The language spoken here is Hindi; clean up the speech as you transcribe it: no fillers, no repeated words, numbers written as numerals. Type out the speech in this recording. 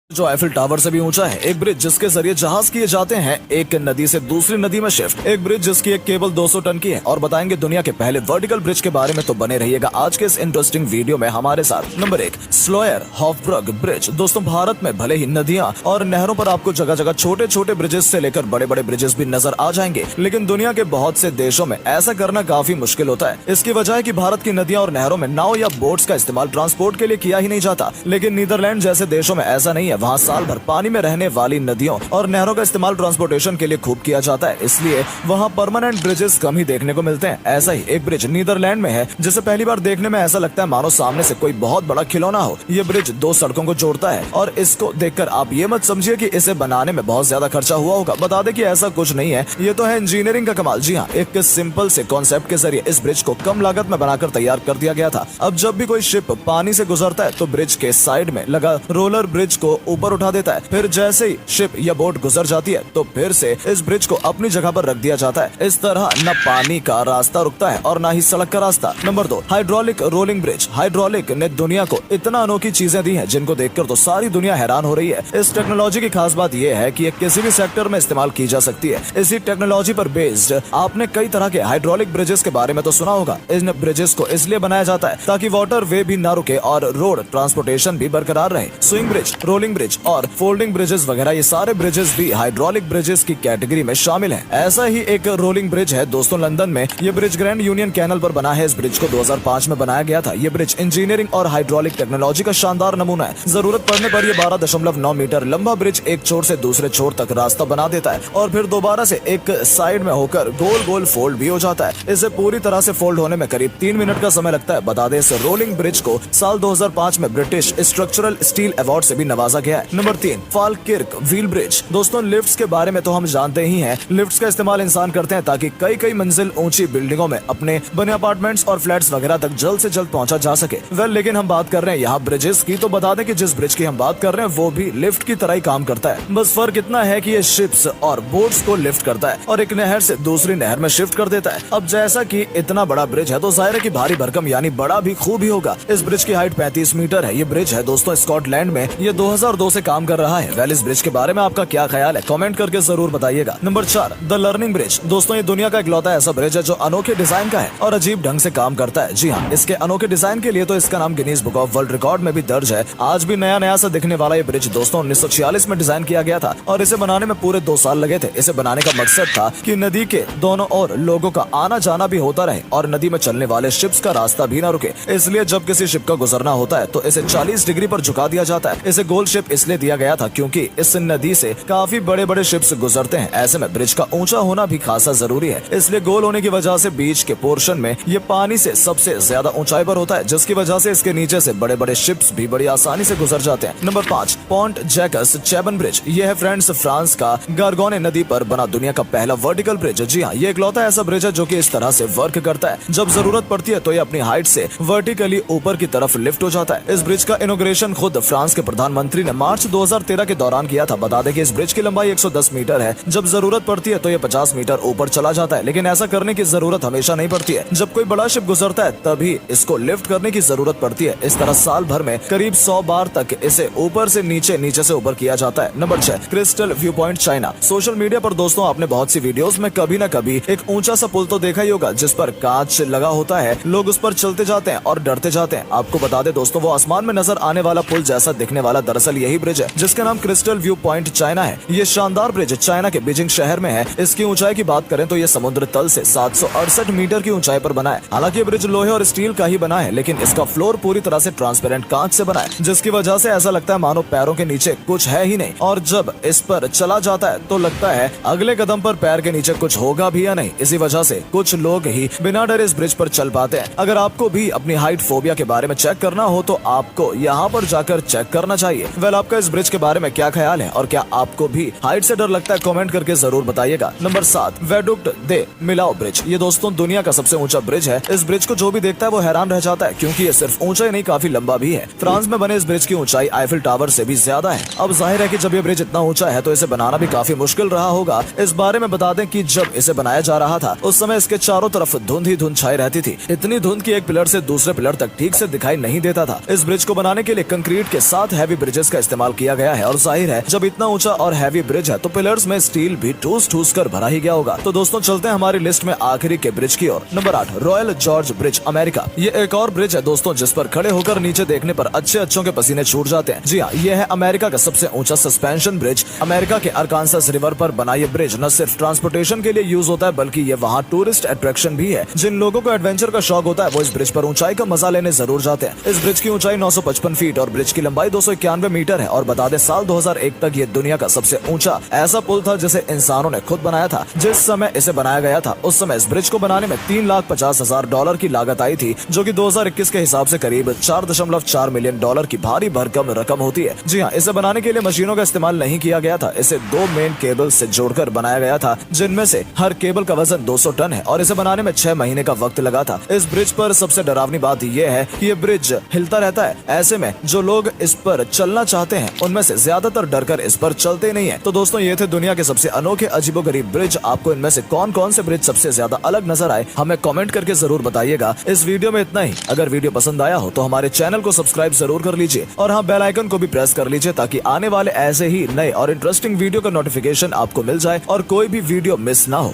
जो आईफिल टावर से भी ऊंचा है, एक ब्रिज जिसके जरिए जहाज किए जाते हैं एक नदी से दूसरी नदी में शिफ्ट, एक ब्रिज जिसकी एक केबल 200 टन की है और बताएंगे दुनिया के पहले वर्टिकल ब्रिज के बारे में। तो बने रहिएगा आज के इस इंटरेस्टिंग वीडियो में हमारे साथ। Number 1, Slauerhoffbrug bridge. दोस्तों, भारत में भले ही नदियां और नहरों पर आपको जगह जगह छोटे छोटे ब्रिजेस से लेकर बड़े बड़े ब्रिजेस भी नजर आ जाएंगे, लेकिन दुनिया के बहुत से देशों में ऐसा करना काफी मुश्किल होता है। इसकी वजह है कि भारत की नदियां और नहरों में नाव या बोट्स का इस्तेमाल ट्रांसपोर्ट के लिए किया ही नहीं जाता, लेकिन नीदरलैंड जैसे देशों में ऐसा नहीं है। वहाँ साल भर पानी में रहने वाली नदियों और नहरों का इस्तेमाल ट्रांसपोर्टेशन के लिए खूब किया जाता है, इसलिए वहाँ परमानेंट ब्रिजेस कम ही देखने को मिलते हैं। ऐसा ही एक ब्रिज नीदरलैंड में है जिसे पहली बार देखने में ऐसा लगता है मानो सामने से कोई बहुत बड़ा खिलौना हो। ये ब्रिज 2 सड़कों को जोड़ता है और इसको देखकर आप ये मत समझिए कि इसे बनाने में बहुत ज्यादा खर्चा हुआ होगा। बता दें कि ऐसा कुछ नहीं है, ये तो है इंजीनियरिंग का कमाल। जी हाँ, एक सिंपल से कॉन्सेप्ट के जरिए इस ब्रिज को कम लागत में बनाकर तैयार कर दिया गया था। अब जब भी कोई शिप पानी से गुजरता है तो ब्रिज के साइड में लगा रोलर ब्रिज को ऊपर उठा देता है, फिर जैसे ही शिप या बोट गुजर जाती है तो फिर से इस ब्रिज को अपनी जगह पर रख दिया जाता है। इस तरह न पानी का रास्ता रुकता है और न ही सड़क का रास्ता। Number 2, hydraulic rolling bridge. Hydraulic ने दुनिया को इतना अनोखी चीजें दी हैं जिनको देखकर तो सारी दुनिया हैरान हो रही है। इस टेक्नोलॉजी की खास बात यह है कि ये किसी भी सेक्टर में इस्तेमाल की जा सकती है। इसी टेक्नोलॉजी पर बेस्ड आपने कई तरह के हाइड्रोलिक ब्रिजेस के बारे में तो सुना होगा। इन ब्रिजेस को इसलिए बनाया जाता है ताकि वाटर वे भी न रुके और रोड ट्रांसपोर्टेशन भी बरकरार रहे। स्विंग ब्रिज, रोलिंग ब्रिज और फोल्डिंग ब्रिजेस वगैरह ये सारे ब्रिजेस भी हाइड्रोलिक ब्रिजेस की कैटेगरी में शामिल हैं। ऐसा ही एक रोलिंग ब्रिज है दोस्तों लंदन में। ये ब्रिज ग्रैंड यूनियन कैनल पर बना है। इस ब्रिज को 2005 में बनाया गया था। ये ब्रिज इंजीनियरिंग और हाइड्रोलिक टेक्नोलॉजी का शानदार नमूना है। जरूरत पड़ने पर यह 12.9 मीटर लंबा ब्रिज एक छोर से दूसरे छोर तक रास्ता बना देता है और फिर दोबारा से एक साइड में होकर गोल गोल फोल्ड भी हो जाता है। इसे पूरी तरह से फोल्ड होने में करीब 3 मिनट का समय लगता है। बता दें, इस रोलिंग ब्रिज को साल 2005 में ब्रिटिश स्ट्रक्चरल स्टील अवार्ड से भी नवाजा गया है। Number 3, Falkirk Wheel Bridge. दोस्तों, लिफ्ट्स के बारे में तो हम जानते ही हैं। लिफ्ट्स का इस्तेमाल इंसान करते हैं ताकि कई कई मंजिल ऊंची बिल्डिंगों में अपने बने अपार्टमेंट्स और फ्लैट्स वगैरह तक जल्द से जल्द पहुंचा जा सके। लेकिन हम बात कर रहे हैं यहाँ ब्रिजेस की, तो बता दें कि जिस ब्रिज की हम बात कर रहे हैं वो भी लिफ्ट की तरह ही काम करता है। बस फर्क इतना है कि ये शिप्स और बोट्स को लिफ्ट करता है और एक नहर से दूसरी नहर में शिफ्ट कर देता है। अब जैसा कि इतना बड़ा ब्रिज है तो जाहिर है कि भारी भरकम यानी बड़ा भी खूब ही होगा। इस ब्रिज की हाइट 35 मीटर है। ये ब्रिज है दोस्तों स्कॉटलैंड में। ये 2002 से काम कर रहा है। इस ब्रिज के बारे में आपका क्या ख्याल है, कमेंट करके जरूर बताइएगा। Number 4, the learning bridge. दोस्तों, ये दुनिया का इकलौता ऐसा ब्रिज है जो अनोखे डिजाइन का है और अजीब ढंग से काम करता है। जी हाँ, इसके अनोखे डिजाइन के लिए तो इसका नाम Guinness book of world record में भी दर्ज है। आज भी नया नया सा दिखने वाला ये ब्रिज दोस्तों 1946 में डिजाइन किया गया था और इसे बनाने में पूरे 2 साल लगे थे। इसे बनाने का मकसद था कि नदी के दोनों ओर लोगों का आना जाना भी होता रहे और नदी में चलने वाले शिप्स का रास्ता भी न रुके। इसलिए जब किसी शिप का गुजरना होता है तो इसे 40 डिग्री पर झुका दिया जाता है। इसे गोल शिप इसलिए दिया गया था क्योंकि इस नदी से काफी बड़े बड़े शिप्स गुजरते हैं। ऐसे में ब्रिज का ऊंचा होना भी खासा जरूरी है। इसलिए गोल होने की वजह से बीच के पोर्शन में ये पानी से सबसे ज्यादा ऊंचाई पर होता है, जिसकी वजह से इसके नीचे से बड़े बड़े शिप्स भी बड़ी आसानी से गुजर जाते हैं। Number 5, Pont Jacques Chaban Bridge. ये है फ्रेंड्स फ्रांस का गारगोने नदी पर बना दुनिया का पहला वर्टिकल ब्रिज। जी हाँ, ये इकलौता ऐसा ब्रिज है जो कि इस तरह से वर्क करता है। जब जरूरत पड़ती है तो ये अपनी हाइट से वर्टिकली ऊपर की तरफ लिफ्ट हो जाता है। इस ब्रिज का इनॉग्रेशन खुद फ्रांस के प्रधानमंत्री ने मार्च 2013 के दौरान किया था। बता दें कि इस ब्रिज की लंबाई 110 मीटर है। जब जरूरत पड़ती है तो ये 50 मीटर ऊपर चला जाता है, लेकिन ऐसा करने की जरूरत हमेशा नहीं पड़ती है। जब कोई बड़ा शिप गुजरता है तभी इसको लिफ्ट करने की जरूरत पड़ती है। इस तरह साल भर में करीब 100 बार तक इसे ऊपर से नीचे, नीचे से ऊपर किया जाता है। Number 6, crystal view point China. Social media पर दोस्तों आपने बहुत सी वीडियोस में कभी न कभी एक ऊंचा सा पुल तो देखा ही होगा जिस पर कांच लगा होता है। लोग उस पर चलते जाते हैं और डरते जाते हैं। आपको बता दें दोस्तों, वो आसमान में नजर आने वाला पुल जैसा दिखने वाला दरअसल यही ब्रिज है जिसका नाम क्रिस्टल व्यू पॉइंट चाइना है। ये शानदार ब्रिज चाइना के बीजिंग शहर में है। इसकी ऊंचाई की बात करें तो ये समुद्र तल से 768 मीटर की ऊंचाई पर बना है। हालांकि ये ब्रिज लोहे और स्टील का ही बना है, लेकिन इसका फ्लोर पूरी तरह से ट्रांसपेरेंट कांच से बना है, जिसकी वजह से ऐसा लगता है मानो पैरों के नीचे कुछ है ही नहीं। और जब इस पर चला जाता है तो लगता है अगले कदम पर पैर के नीचे कुछ होगा भी या नहीं। इसी वजह से कुछ लोग ही बिना डरे इस ब्रिज पर चल पाते हैं। अगर आपको भी अपनी हाइट फोबिया के बारे में चेक करना हो तो आपको यहाँ पर जाकर चेक करना चाहिए। आपका इस ब्रिज के बारे में क्या ख्याल है और क्या आपको भी हाइट से डर लगता है, कमेंट करके जरूर बताइएगा। नंबर 7, वेडुक्ट दे मिलाओ ब्रिज। ये दोस्तों दुनिया का सबसे ऊंचा ब्रिज है। इस ब्रिज को जो भी देखता है वो हैरान रह जाता है क्योंकि ये सिर्फ ऊंचा ही नहीं काफी लंबा भी है। फ्रांस में बने इस ब्रिज की ऊंचाई आईफिल टावर से भी ज्यादा है। अब जाहिर है कि जब ये ब्रिज इतना ऊंचा है तो इसे बनाना भी काफी मुश्किल रहा होगा। इस बारे में बता दें कि जब इसे बनाया जा रहा था उस समय इसके चारों तरफ धुंध ही धुंध छाई रहती थी। इतनी धुंध की एक पिलर से दूसरे पिलर तक ठीक से दिखाई नहीं देता था। इस ब्रिज को बनाने के लिए कंक्रीट के 7 हैवी ब्रिजेस का इस्तेमाल किया गया है और जाहिर है जब इतना ऊंचा और हैवी ब्रिज है तो पिलर्स में स्टील भी ठूस ठूस कर भरा ही गया होगा। तो दोस्तों चलते हैं हमारी लिस्ट में आखिरी के ब्रिज की ओर। Number 8, Royal George Bridge, America. ये एक और ब्रिज है दोस्तों जिस पर खड़े होकर नीचे देखने पर अच्छे के पसीने छूट जाते हैं। जी हाँ, ये है अमेरिका का सबसे ऊंचा सस्पेंशन ब्रिज। अमेरिका के अरकानसास रिवर पर बना ये ब्रिज न सिर्फ ट्रांसपोर्टेशन के लिए यूज होता है बल्कि ये वहाँ टूरिस्ट अट्रैक्शन भी है। जिन लोगों को एडवेंचर का शौक होता है वो इस ब्रिज पर ऊंचाई का मजा लेने जरूर जाते हैं। इस ब्रिज की ऊंचाई 955 फीट और ब्रिज की लंबाई 291 मीटर है। और बता दें साल 2001 तक ये दुनिया का सबसे ऊंचा ऐसा पुल था जिसे इंसानों ने खुद बनाया था। जिस समय इसे बनाया गया था उस समय इस ब्रिज को बनाने में $3,50,000 की लागत आई थी, जो कि 2021 के हिसाब से करीब $4.4 मिलियन की भारी भरकम रकम होती है। जी हाँ, इसे बनाने के लिए मशीनों का इस्तेमाल नहीं किया गया था। इसे 2 मेन केबल से जोड़कर बनाया गया था जिनमें से हर केबल का वजन 200 टन है और इसे बनाने में 6 महीने का वक्त लगा था। इस ब्रिज पर सबसे डरावनी बात यह है कि ये ब्रिज हिलता रहता है। ऐसे में जो लोग इस पर चलना चाहते हैं उनमें से ज्यादातर डरकर इस पर चलते नहीं है। तो दोस्तों ये थे दुनिया के सबसे अनोखे अजीबोगरीब ब्रिज। आपको इनमें से कौन कौन से ब्रिज सबसे ज्यादा अलग नजर आए हमें कमेंट करके जरूर बताइएगा। इस वीडियो में इतना ही। अगर वीडियो पसंद आया हो तो हमारे चैनल को सब्सक्राइब जरूर कर लीजिए और हाँ, बेल आइकन को भी प्रेस कर लीजिए ताकि आने वाले ऐसे ही नए और इंटरेस्टिंग वीडियो का नोटिफिकेशन आपको मिल जाए और कोई भी वीडियो मिस ना हो।